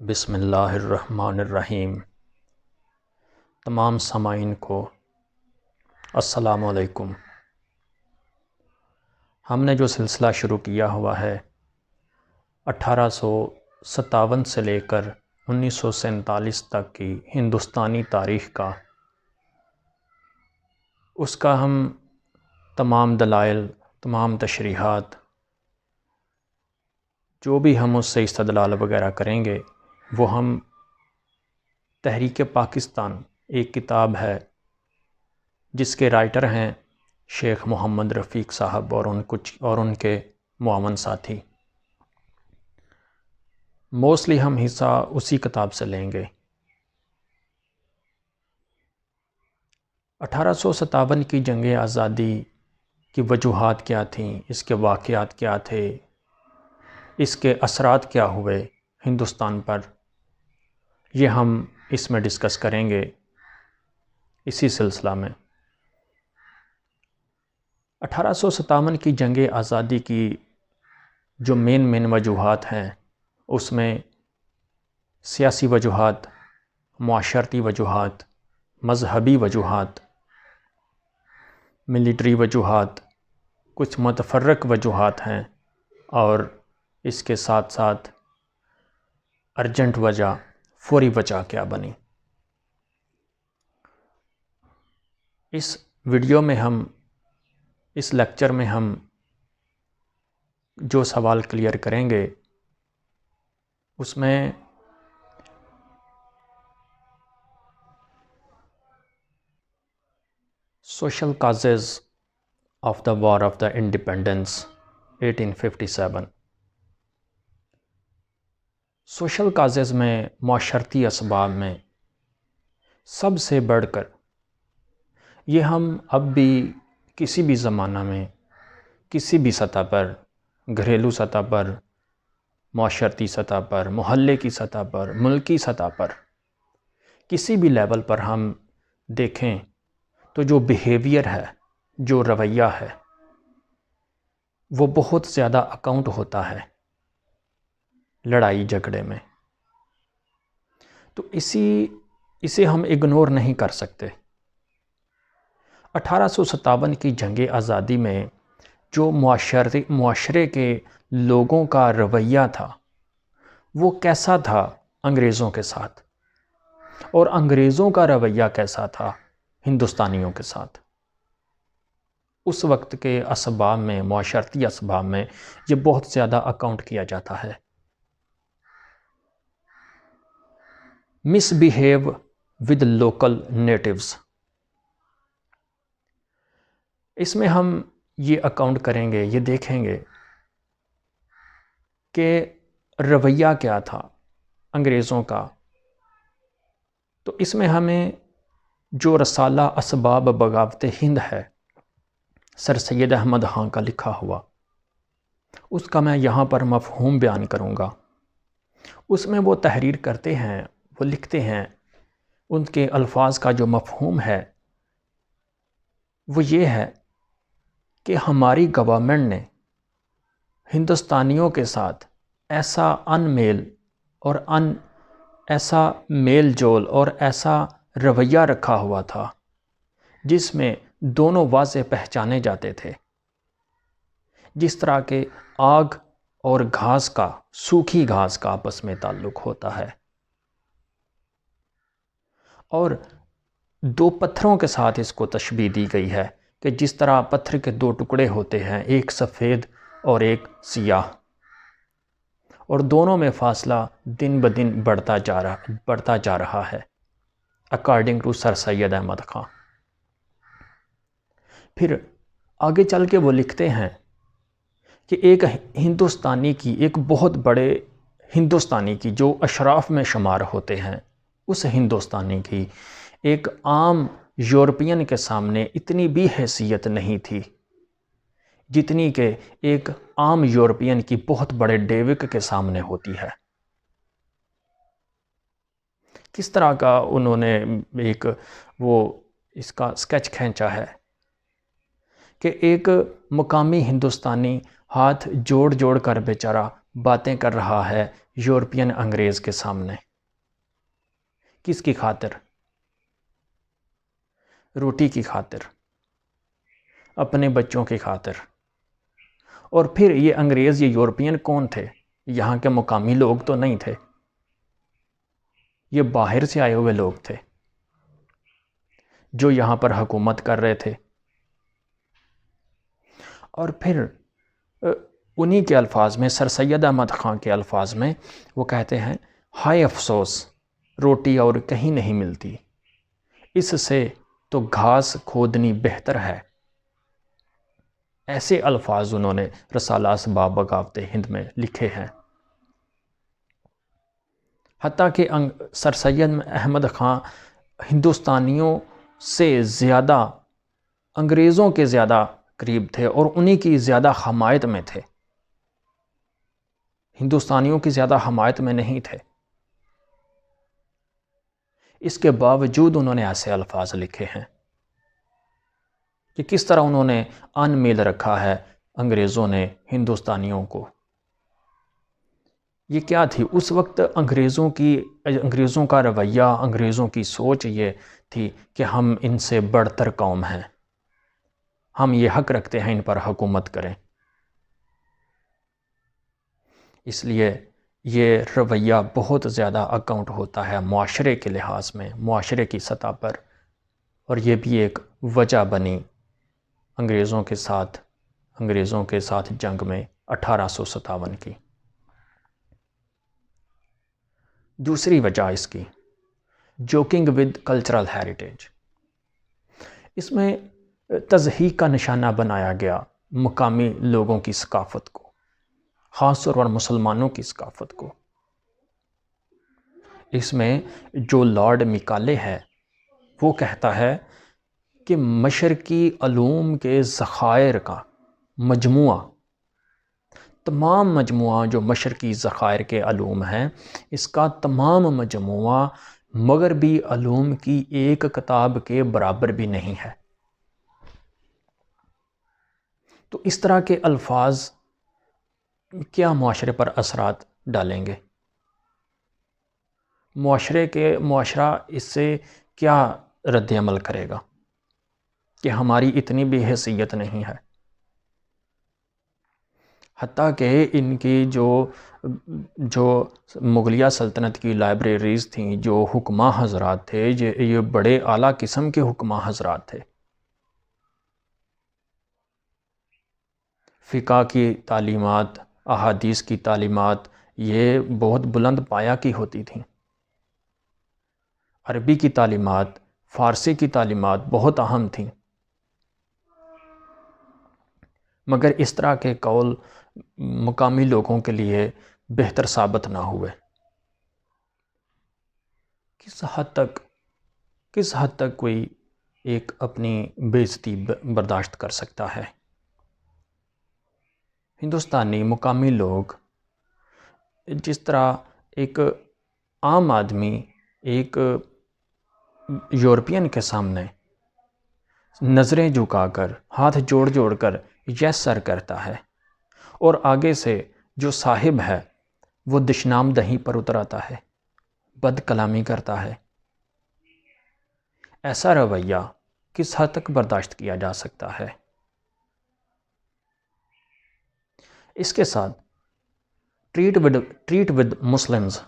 بسم اللہ الرحمن الرحیم۔ تمام سامعین کو السلام علیکم۔ ہم نے جو سلسلہ شروع کیا ہوا ہے 1857 سے لے کر 1947 تک کی ہندوستانی تاریخ کا، اس کا ہم تمام دلائل، تمام تشریحات، جو بھی ہم اس سے استدلال وغیرہ کریں گے وہ ہم تحریک پاکستان، ایک کتاب ہے جس کے رائٹر ہیں شیخ محمد رفیق صاحب اور ان کے معاون ساتھی، موسٹلی ہم حصہ اسی کتاب سے لیں گے۔ 1857 کی جنگ آزادی کی وجوہات کیا تھیں، اس کے واقعات کیا تھے، اس کے اثرات کیا ہوئے ہندوستان پر، یہ ہم اس میں ڈسکس کریں گے اسی سلسلہ میں۔ 1857 کی جنگ آزادی کی جو مین وجوہات ہیں، اس میں سیاسی وجوہات، معاشرتی وجوہات، مذہبی وجوہات، ملٹری وجوہات، کچھ متفرق وجوہات ہیں، اور اس کے ساتھ ساتھ ارجنٹ وجہ، فوری وجہ کیا بنی۔ اس ویڈیو میں اس لیکچر میں ہم جو سوال کلیئر کریں گے اس میں social causes of the war of the independence 1857۔ Social causes میں، معاشرتی اسباب میں سب سے بڑھ کر یہ ہم اب بھی کسی بھی زمانہ میں، کسی بھی سطح پر، گھریلو سطح پر، معاشرتی سطح پر، محلے کی سطح پر، ملکی سطح پر، کسی بھی لیول پر ہم دیکھیں تو جو بیہیویئر ہے، جو رویہ ہے، وہ بہت زیادہ اکاؤنٹ ہوتا ہے لڑائی جھگڑے میں۔ تو اسے ہم اگنور نہیں کر سکتے۔ 1857 کی جنگ آزادی میں جو معاشرے کے لوگوں کا رویہ تھا وہ کیسا تھا انگریزوں کے ساتھ، اور انگریزوں کا رویہ کیسا تھا ہندوستانیوں کے ساتھ، اس وقت کے اسباب میں، معاشرتی اسباب میں یہ بہت زیادہ اکاؤنٹ کیا جاتا ہے۔ مس بیہیو ود لوکل نیٹیوز، اس میں ہم یہ اکاؤنٹ کریں گے، یہ دیکھیں گے کہ رویہ کیا تھا انگریزوں کا۔ تو اس میں ہمیں جو رسالہ اسباب بغاوت ہند ہے سر سید احمد خان کا لکھا ہوا، اس کا میں یہاں پر مفہوم بیان کروں گا۔ اس میں وہ تحریر کرتے ہیں، وہ لکھتے ہیں، ان کے الفاظ کا جو مفہوم ہے وہ یہ ہے کہ ہماری گورنمنٹ نے ہندوستانیوں کے ساتھ ایسا ان میل اور ایسا میل جول اور ایسا رویہ رکھا ہوا تھا جس میں دونوں واضح پہچانے جاتے تھے، جس طرح کے آگ اور گھاس کا، سوکھی گھاس کا آپس میں تعلق ہوتا ہے، اور دو پتھروں کے ساتھ اس کو تشبیہ دی گئی ہے کہ جس طرح پتھر کے دو ٹکڑے ہوتے ہیں، ایک سفید اور ایک سیاہ، اور دونوں میں فاصلہ دن بدن بڑھتا جا رہا ہے اکارڈنگ ٹو سر سید احمد خان۔ پھر آگے چل کے وہ لکھتے ہیں کہ ایک ہندوستانی کی، ایک بہت بڑے ہندوستانی کی جو اشراف میں شمار ہوتے ہیں، اس ہندوستانی کی ایک عام یورپین کے سامنے اتنی بھی حیثیت نہیں تھی جتنی کہ ایک عام یورپین کی بہت بڑے ڈیوک کے سامنے ہوتی ہے۔ کس طرح کا انہوں نے اس کا سکیچ کھینچا ہے کہ ایک مقامی ہندوستانی ہاتھ جوڑ کر بیچارہ باتیں کر رہا ہے یورپین انگریز کے سامنے. کس کی خاطر؟ روٹی کی خاطر، اپنے بچوں کی خاطر. اور پھر یہ انگریز، یہ یورپین کون تھے؟ یہاں کے مقامی لوگ تو نہیں تھے، یہ باہر سے آئے ہوئے لوگ تھے جو یہاں پر حکومت کر رہے تھے. اور پھر انہی کے الفاظ میں، سر سید احمد خان کے الفاظ میں وہ کہتے ہیں، ہائے افسوس روٹی اور کہیں نہیں ملتی، اس سے تو گھاس کھودنی بہتر ہے. ایسے الفاظ انہوں نے رسالہ اسباب بغاوت ہند میں لکھے ہیں. حتیٰ کہ سر سید احمد خان ہندوستانیوں سے زیادہ، انگریزوں کے زیادہ قریب تھے اور انہی کی زیادہ حمایت میں تھے، ہندوستانیوں کی زیادہ حمایت میں نہیں تھے. اس کے باوجود انہوں نے ایسے الفاظ لکھے ہیں کہ کس طرح انہوں نے ان میل رکھا ہے انگریزوں نے ہندوستانیوں کو. یہ کیا تھی اس وقت؟ انگریزوں کا رویہ، انگریزوں کی سوچ یہ تھی کہ ہم ان سے بڑھ تر قوم ہیں، ہم یہ حق رکھتے ہیں ان پر حکومت کریں. اس لیے یہ رویہ بہت زیادہ اکاؤنٹ ہوتا ہے معاشرے کے لحاظ میں، معاشرے کی سطح پر. اور یہ بھی ایک وجہ بنی انگریزوں کے ساتھ جنگ میں 1857 کی. دوسری وجہ اس کی، جوکنگ ود کلچرل ہیریٹیج. اس میں تضحیک کا نشانہ بنایا گیا مقامی لوگوں کی ثقافت کو، خاص طور پر مسلمانوں کی ثقافت کو. اس میں جو لارڈ میکالے ہے وہ کہتا ہے کہ مشرقی علوم کے ذخائر کا مجموعہ، تمام مجموعہ جو مشرقی ذخائر کے علوم ہیں، اس کا تمام مجموعہ مغربی علوم کی ایک کتاب کے برابر بھی نہیں ہے. تو اس طرح کے الفاظ کیا معاشرے پر اثرات ڈالیں گے؟ معاشرہ اس سے کیا رد عمل کرے گا کہ ہماری اتنی بھی حیثیت نہیں ہے؟ حتیٰ کہ ان کی جو مغلیہ سلطنت کی لائبریریز تھیں، جو حکماء حضرات تھے، یہ بڑے اعلیٰ قسم کے حکماء حضرات تھے. فقہ کی تعلیمات، احادیث کی تعلیمات یہ بہت بلند پایہ کی ہوتی تھیں. عربی کی تعلیمات، فارسی کی تعلیمات بہت اہم تھیں. مگر اس طرح کے قول مقامی لوگوں کے لیے بہتر ثابت نہ ہوئے. کس حد تک کوئی ایک اپنی بے عزتی برداشت کر سکتا ہے؟ ہندوستانی مقامی لوگ جس طرح ایک عام آدمی ایک یورپین کے سامنے نظریں جھکا کر، ہاتھ جوڑ کر یس سر کرتا ہے، اور آگے سے جو صاحب ہے وہ دشنام دہی پر اتراتا ہے، بد کلامی کرتا ہے، ایسا رویہ کس حد تک برداشت کیا جا سکتا ہے؟ اس کے ساتھ ٹریٹ ود مسلمز،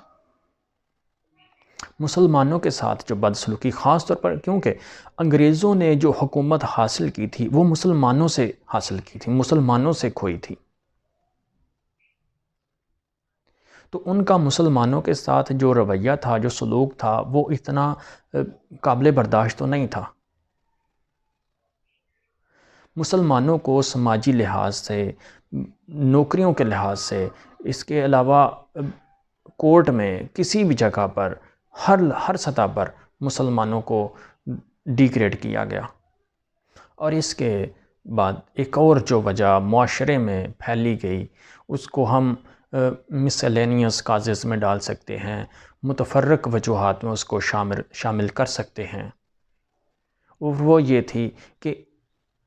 مسلمانوں کے ساتھ جو بدسلوکی، خاص طور پر کیونکہ انگریزوں نے جو حکومت حاصل کی تھی وہ مسلمانوں سے حاصل کی تھی، مسلمانوں سے کھوئی تھی. تو ان کا مسلمانوں کے ساتھ جو رویہ تھا، جو سلوک تھا، وہ اتنا قابل برداشت تو نہیں تھا. مسلمانوں کو سماجی لحاظ سے، نوکریوں کے لحاظ سے، اس کے علاوہ کورٹ میں کسی بھی جگہ پر، ہر سطح پر مسلمانوں کو ڈیگریڈ کیا گیا. اور اس کے بعد ایک اور جو وجہ معاشرے میں پھیلی گئی، اس کو ہم مسلینیس کازز میں ڈال سکتے ہیں، متفرق وجوہات میں اس کو شامل کر سکتے ہیں. وہ یہ تھی کہ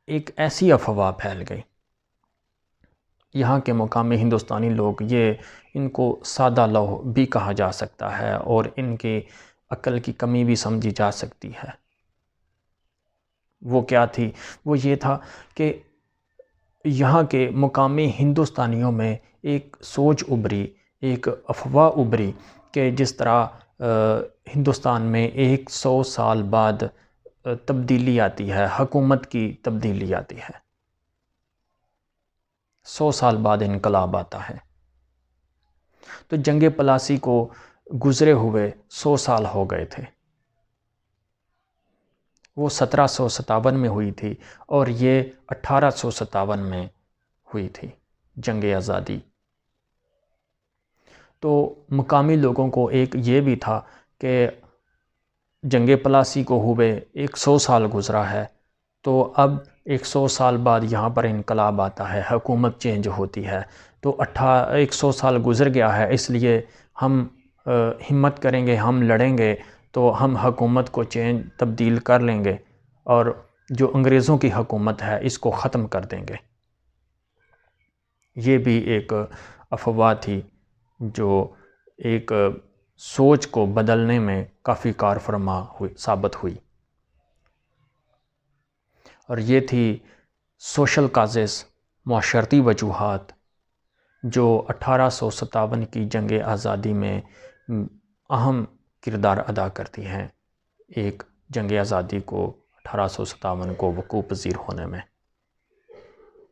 ایک ایسی افواہ پھیل گئی، یہاں کے مقامی ہندوستانی لوگ ان کو سادہ لوح بھی کہا جا سکتا ہے اور ان کی عقل کی کمی بھی سمجھی جا سکتی ہے۔ وہ کیا تھی؟ وہ یہ تھا کہ یہاں کے مقامی ہندوستانیوں میں ایک سوچ ابھری، ایک افواہ ابھری کہ جس طرح ہندوستان میں 100 سال بعد تبدیلی آتی ہے، حکومت کی تبدیلی آتی ہے، 100 سال بعد انقلاب آتا ہے، تو جنگ پلاسی کو گزرے ہوئے 100 سال ہو گئے تھے۔ وہ 1757 میں ہوئی تھی اور یہ 1857 میں ہوئی تھی جنگ آزادی۔ تو مقامی لوگوں کو ایک یہ بھی تھا کہ جنگ پلاسی کو ہوئے 100 سال گزرا ہے، تو اب 100 سال بعد یہاں پر انقلاب آتا ہے، حکومت چینج ہوتی ہے، تو 100 سال گزر گیا ہے، اس لیے ہم ہمت کریں گے، ہم لڑیں گے، تو ہم حکومت کو تبدیل کر لیں گے اور جو انگریزوں کی حکومت ہے اس کو ختم کر دیں گے۔ یہ بھی ایک افواہ تھی جو ایک سوچ کو بدلنے میں کافی کار فرما ثابت ہوئی، اور یہ تھی سوشل کازز، معاشرتی وجوہات جو 1857 کی جنگ آزادی میں اہم کردار ادا کرتی ہیں، ایک جنگ آزادی کو 1857 کو وقوع پذیر ہونے میں۔